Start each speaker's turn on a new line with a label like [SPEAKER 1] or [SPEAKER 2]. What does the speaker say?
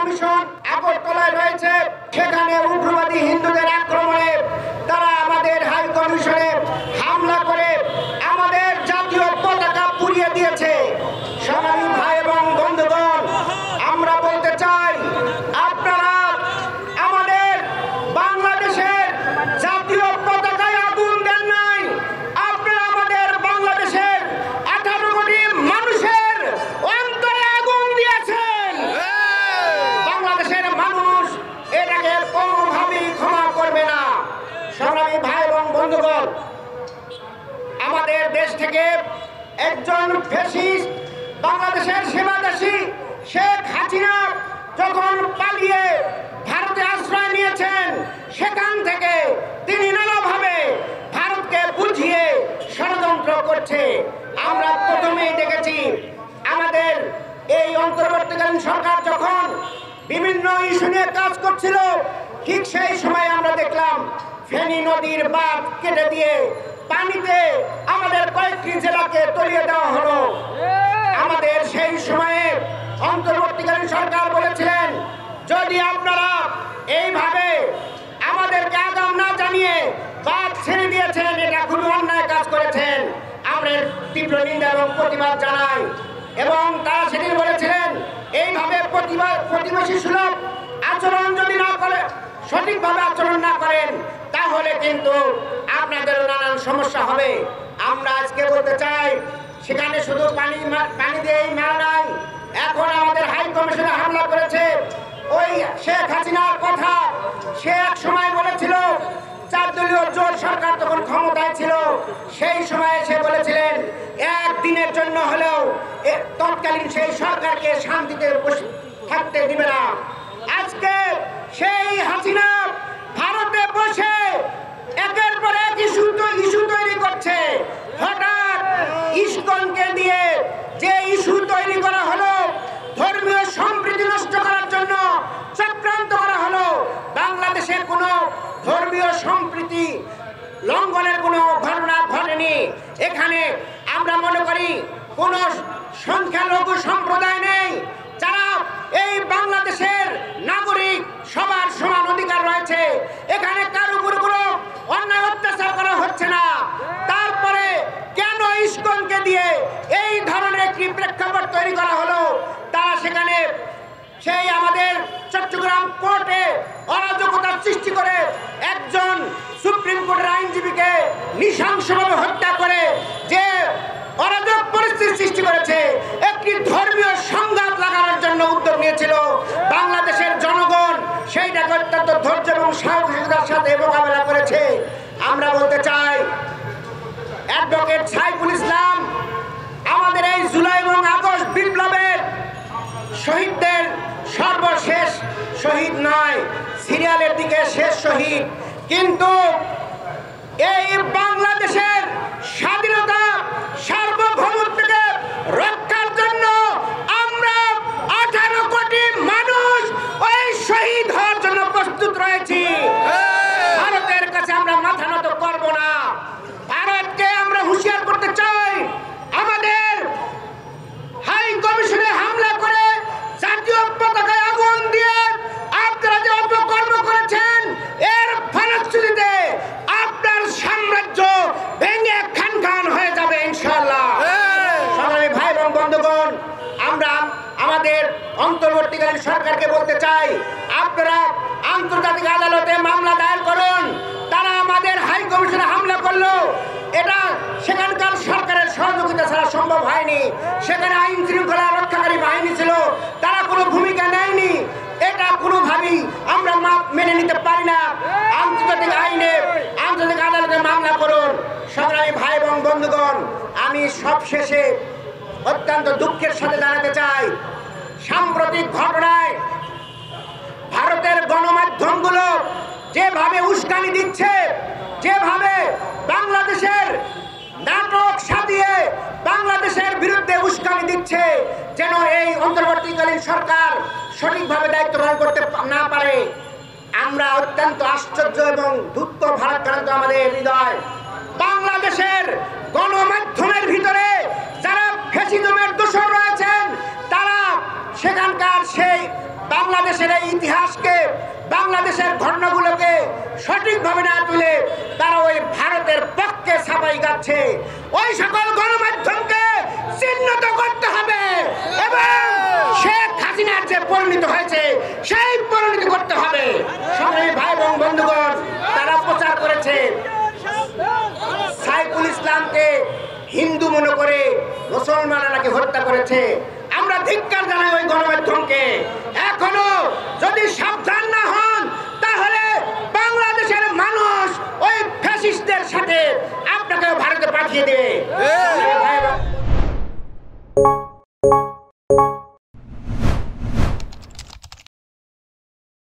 [SPEAKER 1] Commission আগরতলায় রয়েছে, সেখানে উগ্রবাদী হিন্দুদের আক্রমণে তারা আমাদের হাই কমিশনে হামলা করে আমাদের জাতীয় পতাকা পুড়িয়ে দিয়েছে। সংগ্রামী ভাই এবং বন্ধুগণ, আমরা বলতে চাই, আপনারা আমাদের বাংলাদেশের জাতীয় পতাকায় আগুন দেন নাই, আপনারা আমাদের বাংলাদেশের 18 কোটি মানুষের অন্তরে আগুন দিয়েছেন। বাংলাদেশের মানুষ এটাকে কোনোভাবেই ক্ষমা করবে না। সংগ্রামী ভাই এবং বন্ধুগণ, আমাদের দেশ থেকে একজন ফ্যাসিস্ট বাংলাদেশের সেবাদাসী শেখ হাসিনা যখন পালিয়ে ভারতে আশ্রয় নিয়েছেন, সেখান থেকে তিনি নানাভাবে ভারতকে বুঝিয়ে ষড়যন্ত্র করছে। আমরা প্রথমেই দেখেছি আমাদের এই অন্তর্বর্তীকালীন সরকার যখন বিভিন্ন ইস্যু নিয়ে কাজ করছিল, ঠিক সেই সময় আমরা দেখলাম ফেনী নদীর বাঁধ কেটে দিয়ে পানিতে আমাদের কয়েকটি জেলাকে তলিয়ে দেওয়া হলো। আমাদের সেই সময়ে অন্তর্বর্তীকালীন সরকার বলেছিলেন, যদি আপনারা এইভাবে আমাদেরকে আগাম না জানিয়ে বাঁধ ছেড়ে দিয়েছেন, এটা খুবই অন্যায় কাজ করেছেন, আমরা তীব্র নিন্দা এবং প্রতিবাদ জানাই। এবং তারা সেদিন বলেছিলেন, এইভাবে প্রতিবেশী সুলভ আচরণ যদি না করে, সঠিকভাবে আচরণ না করেন, তাহলে কিন্তু আপনাদের নানান সমস্যা হবে। আমরা আজকে বলতে চাই, সেখানে শুধু পানি দিয়েই মারা নাই, এখন আমাদের হাই কমিশনে হামলা করেছে। ওই শেখ হাসিনার কথা সে এক সময় বলেছিল, 4 দলীয় জোট সরকার তখন ক্ষমতায় ছিল, সেই সময়ে সে বলেছিলেন একদিনের জন্য হলেও তৎকালীন সেই সরকারকে শান্তিতে থাকতে দিবে না। আজকে সেই হাসিনা ভারতে বসে একের পর এক ইস্যু তৈরি করছে। হঠাৎ ইস্কনকে দিয়ে যে ইস্যু তৈরি করা হলো, ধর্মীয় সম্প্রীতি নষ্ট করার জন্য চক্রান্ত করা হলো। বাংলাদেশের কোনো ধর্মীয় সম্প্রীতি লঙ্ঘনের কোনো ঘটনা ঘটেনি। এখানে আমরা মনে করি কোনো সংখ্যালঘু সম্প্রদায় নেই, যারা এই বাংলাদেশের নাগরিক, সবার সমান অধিকার রয়েছে। এখানে কারো উপর কোনো অন্যায় অত্যাচার করা হচ্ছে না। তারপরে কেন ইস্কনকে দিয়ে এই ধরনের একটি প্রেক্ষাপট তৈরি করা হলো? তারা সেখানে সেই আমাদের চট্টগ্রাম কোর্টে অরাজকতার সৃষ্টি করে একজন সুপ্রিম কোর্টের আইনজীবীকে নৃশংসভাবে হত্যা করে যে অরাজক পরিস্থিতি সৃষ্টি করেছে, একটি ধর্মীয় সংঘাত লাগানোর জন্য উদ্যোগ নিয়েছিল বাংলাদেশের জনগণ, সেইটাকে অত্যন্ত ধৈর্য এবং সাহসিকতার সাথে মোকাবেলা করেছে। আমরা বলতে চাই, অ্যাডভোকেট সাইফুল ইসলাম আমাদের এই জুলাই এবং আগস্ট বিপ্লবের শহীদদের সর্বশেষ শহীদ নয়, সিরিয়ালের দিকে শেষ শহীদ। কিন্তু এই বাংলাদেশের স্বাধীনতা সার্বভৌমত্বকে রক্ষার জন্য আমরা 18 কোটি মানুষ ওই শহীদ হওয়ার জন্য প্রস্তুত রয়েছি। ভারতের কাছে আমরা মাথা নত করব না। ভারতকে আমরা হুঁশিয়ার করতে চাই, আমাদের হাই কমিশনে হামলা করে জাতীয় পতাকায় আগুন দিয়ে আপনারা যে অপকর্ম করেছেন, এর ফলশ্রুতিতে আপনার সাম্রাজ্য ভেঙে খান খান হয়ে যাবে ইনশাআল্লাহ। সংগ্রামী ভাই এবং বন্ধুগণ, আমরা আমাদের অন্তর্বর্তীকালীন সরকারকে বলতে চাই, আপনারা আন্তর্জাতিক আদালতে মামলা দায়ের করুন। তারা আমাদের হাই কমিশনে হামলা করলো, এটা সেখানকার সরকারের সহযোগিতা ছাড়া সম্ভব হয়নি। সেখানে আইন শৃঙ্খলা রক্ষাকারী বাহিনী ছিল, তারা কোনো ভূমিকা নেয়নি। এটা কোনোভাবেই আমরা মেনে নিতে পারি না। আন্তর্জাতিক আইনে আন্তর্জাতিক আদালতে মামলা করুন। সংগ্রামী ভাই এবং বন্ধুগণ, আমি সবশেষে অত্যন্ত দুঃখের সাথে জানাতে চাই, সাম্প্রতিক ঘটনায় ভারতের গণমাধ্যমগুলো যেভাবে উস্কানি দিচ্ছে, যেভাবে বাংলাদেশের নাটক সাজিয়ে বাংলাদেশের বিরুদ্ধে উস্কানি দিচ্ছে, যেন এই অন্তর্বর্তীকালীন সরকার সঠিকভাবে দায়িত্ব পালন করতে না পারে, আমরা অত্যন্ত আশ্চর্য এবং দুঃখ ভারাক্রান্ত আমাদের হৃদয়। বাংলাদেশের গণমাধ্যমের ভিতরে যারা ফ্যাসিজমের দোষর রয়েছেন, তারা সেখানকার সেই বাংলাদেশের এই ইতিহাসকে, বাংলাদেশের ঘটনাগুলোকে সঠিকভাবে না তুলে তারা ওই ভারতের পক্ষে ছাপাই গাচ্ছে। ওই সকল গণমাধ্যমকে চিহ্নিত করতে হবে এবং শেখ হাসিনার যে পরিণত হয়েছে সেই পরিণতি করতে হবে। সংগ্রামী ভাই এবং বন্ধুগণ, তারা প্রচার করেছে সাইফুল ইসলামকে হিন্দু মনে করে মুসলমানরা নাকি হত্যা করেছে। আমরা ধিক্কার জানাই ওই গণমাধ্যমকে।